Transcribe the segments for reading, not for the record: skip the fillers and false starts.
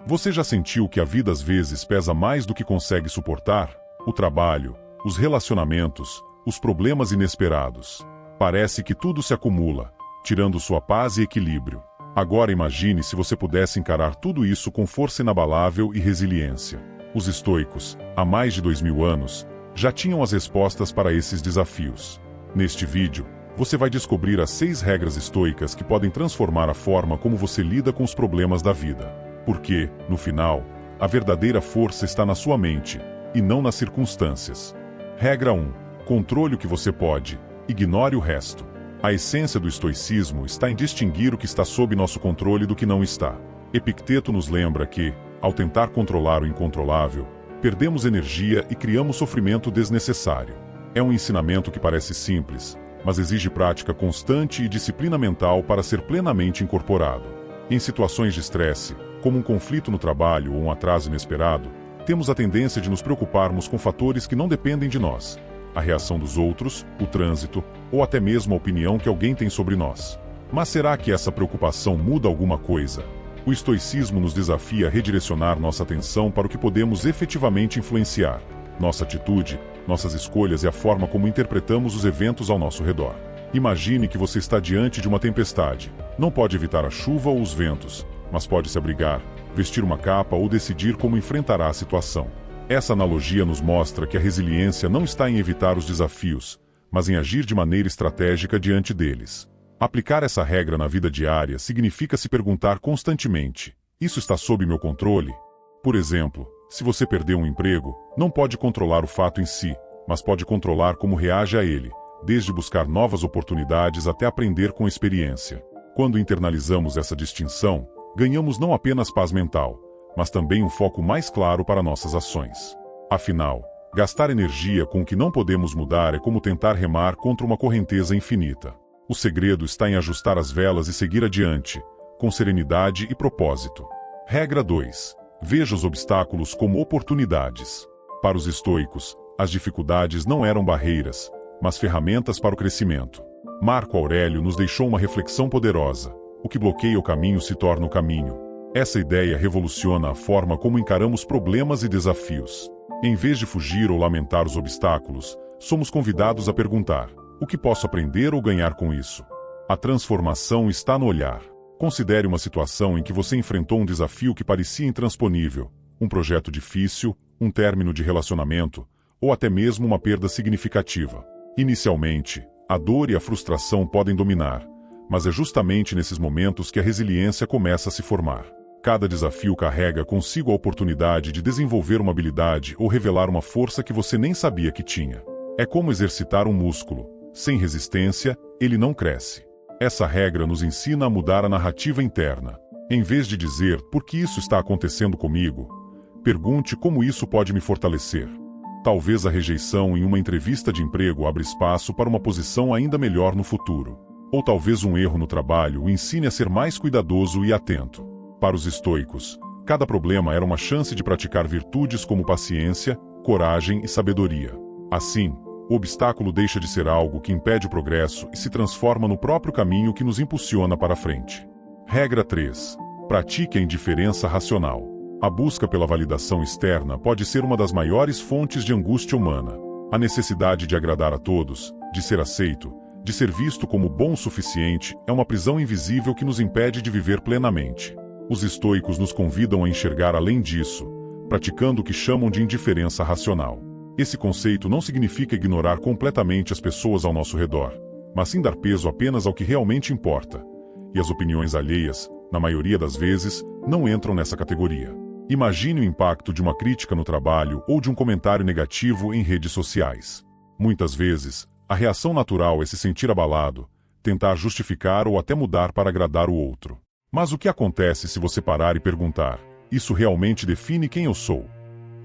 Você já sentiu que a vida às vezes pesa mais do que consegue suportar? O trabalho, os relacionamentos, os problemas inesperados. Parece que tudo se acumula, tirando sua paz e equilíbrio. Agora imagine se você pudesse encarar tudo isso com força inabalável e resiliência. Os estoicos, há mais de 2000 anos, já tinham as respostas para esses desafios. Neste vídeo, você vai descobrir as 6 regras estoicas que podem transformar a forma como você lida com os problemas da vida. Porque, no final, a verdadeira força está na sua mente, e não nas circunstâncias. Regra 1. Controle o que você pode, ignore o resto. A essência do estoicismo está em distinguir o que está sob nosso controle do que não está. Epicteto nos lembra que, ao tentar controlar o incontrolável, perdemos energia e criamos sofrimento desnecessário. É um ensinamento que parece simples, mas exige prática constante e disciplina mental para ser plenamente incorporado. Em situações de estresse, como um conflito no trabalho ou um atraso inesperado, temos a tendência de nos preocuparmos com fatores que não dependem de nós. A reação dos outros, o trânsito, ou até mesmo a opinião que alguém tem sobre nós. Mas será que essa preocupação muda alguma coisa? O estoicismo nos desafia a redirecionar nossa atenção para o que podemos efetivamente influenciar. Nossa atitude, nossas escolhas e a forma como interpretamos os eventos ao nosso redor. Imagine que você está diante de uma tempestade. Não pode evitar a chuva ou os ventos, mas pode se abrigar, vestir uma capa ou decidir como enfrentará a situação. Essa analogia nos mostra que a resiliência não está em evitar os desafios, mas em agir de maneira estratégica diante deles. Aplicar essa regra na vida diária significa se perguntar constantemente: isso está sob meu controle? Por exemplo, se você perdeu um emprego, não pode controlar o fato em si, mas pode controlar como reage a ele, desde buscar novas oportunidades até aprender com experiência. Quando internalizamos essa distinção, ganhamos não apenas paz mental, mas também um foco mais claro para nossas ações. Afinal, gastar energia com o que não podemos mudar é como tentar remar contra uma correnteza infinita. O segredo está em ajustar as velas e seguir adiante, com serenidade e propósito. Regra 2. Veja os obstáculos como oportunidades. Para os estoicos, as dificuldades não eram barreiras, mas ferramentas para o crescimento. Marco Aurélio nos deixou uma reflexão poderosa: o que bloqueia o caminho se torna o caminho. Essa ideia revoluciona a forma como encaramos problemas e desafios. Em vez de fugir ou lamentar os obstáculos, somos convidados a perguntar: o que posso aprender ou ganhar com isso? A transformação está no olhar. Considere uma situação em que você enfrentou um desafio que parecia intransponível, um projeto difícil, um término de relacionamento, ou até mesmo uma perda significativa. Inicialmente, a dor e a frustração podem dominar, mas é justamente nesses momentos que a resiliência começa a se formar. Cada desafio carrega consigo a oportunidade de desenvolver uma habilidade ou revelar uma força que você nem sabia que tinha. É como exercitar um músculo. Sem resistência, ele não cresce. Essa regra nos ensina a mudar a narrativa interna. Em vez de dizer "por que isso está acontecendo comigo?", pergunte como isso pode me fortalecer. Talvez a rejeição em uma entrevista de emprego abra espaço para uma posição ainda melhor no futuro. Ou talvez um erro no trabalho o ensine a ser mais cuidadoso e atento. Para os estoicos, cada problema era uma chance de praticar virtudes como paciência, coragem e sabedoria. Assim, o obstáculo deixa de ser algo que impede o progresso e se transforma no próprio caminho que nos impulsiona para a frente. Regra 3. Pratique a indiferença racional. A busca pela validação externa pode ser uma das maiores fontes de angústia humana. A necessidade de agradar a todos, de ser aceito, de ser visto como bom o suficiente, é uma prisão invisível que nos impede de viver plenamente. Os estoicos nos convidam a enxergar além disso, praticando o que chamam de indiferença racional. Esse conceito não significa ignorar completamente as pessoas ao nosso redor, mas sim dar peso apenas ao que realmente importa. E as opiniões alheias, na maioria das vezes, não entram nessa categoria. Imagine o impacto de uma crítica no trabalho ou de um comentário negativo em redes sociais. Muitas vezes, a reação natural é se sentir abalado, tentar justificar ou até mudar para agradar o outro. Mas o que acontece se você parar e perguntar: isso realmente define quem eu sou?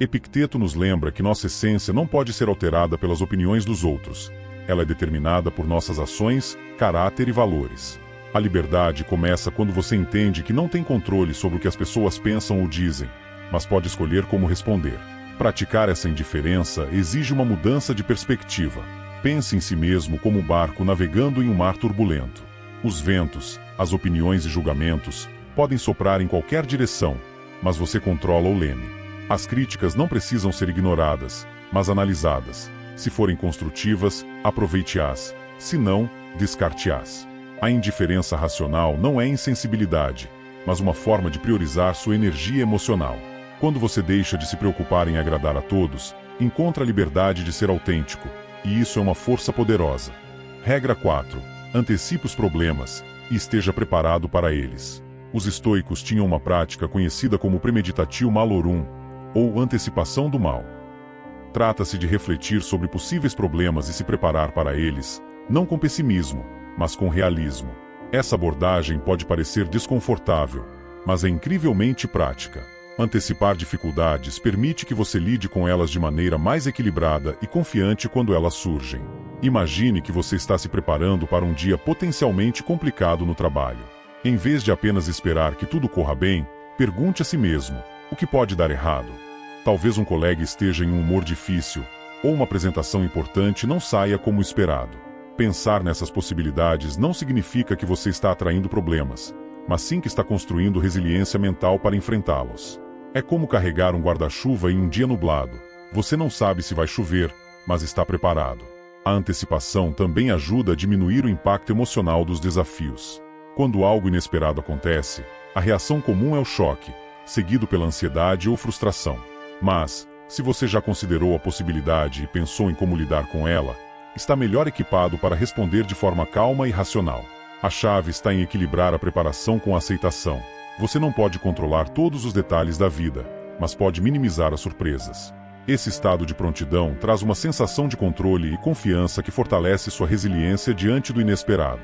Epicteto nos lembra que nossa essência não pode ser alterada pelas opiniões dos outros. Ela é determinada por nossas ações, caráter e valores. A liberdade começa quando você entende que não tem controle sobre o que as pessoas pensam ou dizem, mas pode escolher como responder. Praticar essa indiferença exige uma mudança de perspectiva. Pense em si mesmo como um barco navegando em um mar turbulento. Os ventos, as opiniões e julgamentos podem soprar em qualquer direção, mas você controla o leme. As críticas não precisam ser ignoradas, mas analisadas. Se forem construtivas, aproveite-as. Se não, descarte-as. A indiferença racional não é insensibilidade, mas uma forma de priorizar sua energia emocional. Quando você deixa de se preocupar em agradar a todos, encontra a liberdade de ser autêntico, e isso é uma força poderosa. Regra 4. Antecipe os problemas, e esteja preparado para eles. Os estoicos tinham uma prática conhecida como premeditatio malorum, ou antecipação do mal. Trata-se de refletir sobre possíveis problemas e se preparar para eles, não com pessimismo, mas com realismo. Essa abordagem pode parecer desconfortável, mas é incrivelmente prática. Antecipar dificuldades permite que você lide com elas de maneira mais equilibrada e confiante quando elas surgem. Imagine que você está se preparando para um dia potencialmente complicado no trabalho. Em vez de apenas esperar que tudo corra bem, pergunte a si mesmo: o que pode dar errado? Talvez um colega esteja em um humor difícil, ou uma apresentação importante não saia como esperado. Pensar nessas possibilidades não significa que você está atraindo problemas, mas sim que está construindo resiliência mental para enfrentá-los. É como carregar um guarda-chuva em um dia nublado. Você não sabe se vai chover, mas está preparado. A antecipação também ajuda a diminuir o impacto emocional dos desafios. Quando algo inesperado acontece, a reação comum é o choque, seguido pela ansiedade ou frustração. Mas, se você já considerou a possibilidade e pensou em como lidar com ela, está melhor equipado para responder de forma calma e racional. A chave está em equilibrar a preparação com a aceitação. Você não pode controlar todos os detalhes da vida, mas pode minimizar as surpresas. Esse estado de prontidão traz uma sensação de controle e confiança que fortalece sua resiliência diante do inesperado.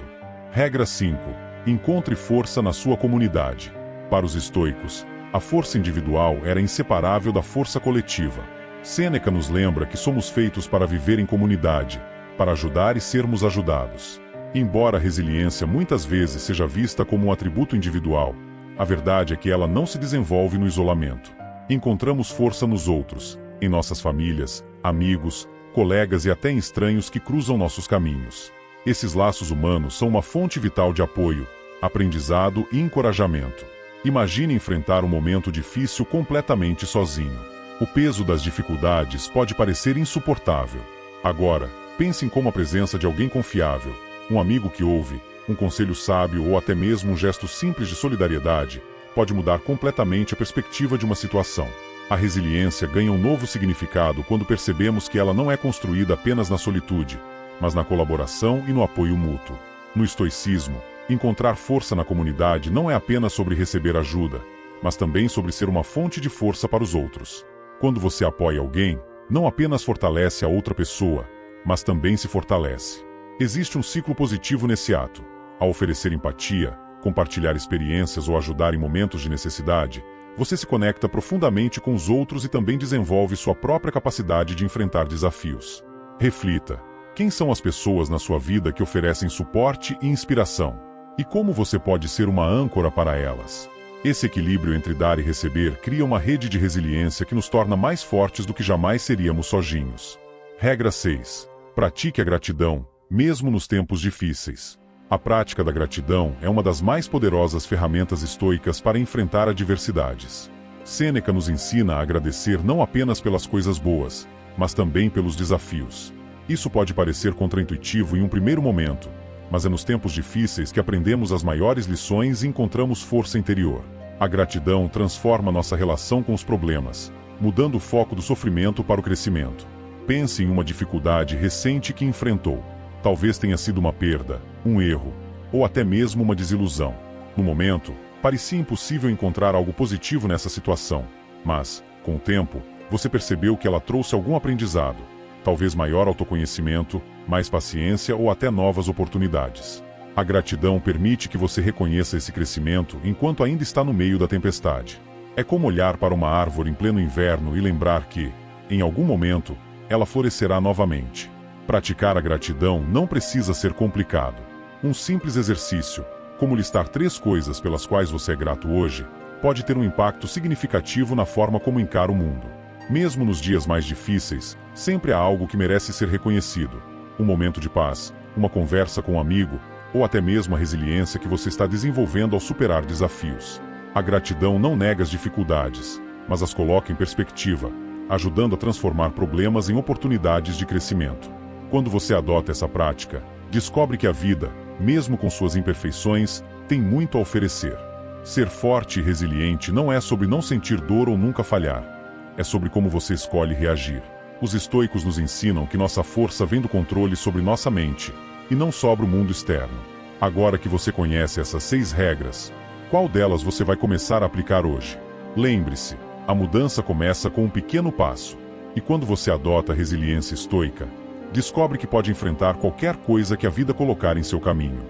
Regra 5. Encontre força na sua comunidade. Para os estoicos, a força individual era inseparável da força coletiva. Sêneca nos lembra que somos feitos para viver em comunidade, para ajudar e sermos ajudados. Embora a resiliência muitas vezes seja vista como um atributo individual, a verdade é que ela não se desenvolve no isolamento. Encontramos força nos outros, em nossas famílias, amigos, colegas e até em estranhos que cruzam nossos caminhos. Esses laços humanos são uma fonte vital de apoio, aprendizado e encorajamento. Imagine enfrentar um momento difícil completamente sozinho. O peso das dificuldades pode parecer insuportável. Agora, pense em como a presença de alguém confiável, um amigo que ouve, um conselho sábio ou até mesmo um gesto simples de solidariedade, pode mudar completamente a perspectiva de uma situação. A resiliência ganha um novo significado quando percebemos que ela não é construída apenas na solitude, mas na colaboração e no apoio mútuo. No estoicismo, encontrar força na comunidade não é apenas sobre receber ajuda, mas também sobre ser uma fonte de força para os outros. Quando você apoia alguém, não apenas fortalece a outra pessoa, mas também se fortalece. Existe um ciclo positivo nesse ato. Ao oferecer empatia, compartilhar experiências ou ajudar em momentos de necessidade, você se conecta profundamente com os outros e também desenvolve sua própria capacidade de enfrentar desafios. Reflita: quem são as pessoas na sua vida que oferecem suporte e inspiração? E como você pode ser uma âncora para elas? Esse equilíbrio entre dar e receber cria uma rede de resiliência que nos torna mais fortes do que jamais seríamos sozinhos. Regra 6. Pratique a gratidão, mesmo nos tempos difíceis. A prática da gratidão é uma das mais poderosas ferramentas estoicas para enfrentar adversidades. Sêneca nos ensina a agradecer não apenas pelas coisas boas, mas também pelos desafios. Isso pode parecer contraintuitivo em um primeiro momento, mas é nos tempos difíceis que aprendemos as maiores lições e encontramos força interior. A gratidão transforma nossa relação com os problemas, mudando o foco do sofrimento para o crescimento. Pense em uma dificuldade recente que enfrentou. Talvez tenha sido uma perda, um erro, ou até mesmo uma desilusão. No momento, parecia impossível encontrar algo positivo nessa situação, mas, com o tempo, você percebeu que ela trouxe algum aprendizado, talvez maior autoconhecimento, mais paciência ou até novas oportunidades. A gratidão permite que você reconheça esse crescimento enquanto ainda está no meio da tempestade. É como olhar para uma árvore em pleno inverno e lembrar que, em algum momento, ela florescerá novamente. Praticar a gratidão não precisa ser complicado. Um simples exercício, como listar 3 coisas pelas quais você é grato hoje, pode ter um impacto significativo na forma como encara o mundo. Mesmo nos dias mais difíceis, sempre há algo que merece ser reconhecido. Um momento de paz, uma conversa com um amigo, ou até mesmo a resiliência que você está desenvolvendo ao superar desafios. A gratidão não nega as dificuldades, mas as coloca em perspectiva, ajudando a transformar problemas em oportunidades de crescimento. Quando você adota essa prática, descobre que a vida, mesmo com suas imperfeições, tem muito a oferecer. Ser forte e resiliente não é sobre não sentir dor ou nunca falhar. É sobre como você escolhe reagir. Os estoicos nos ensinam que nossa força vem do controle sobre nossa mente, e não sobre o mundo externo. Agora que você conhece essas 6 regras, qual delas você vai começar a aplicar hoje? Lembre-se, a mudança começa com um pequeno passo. E quando você adota a resiliência estoica, descobre que pode enfrentar qualquer coisa que a vida colocar em seu caminho.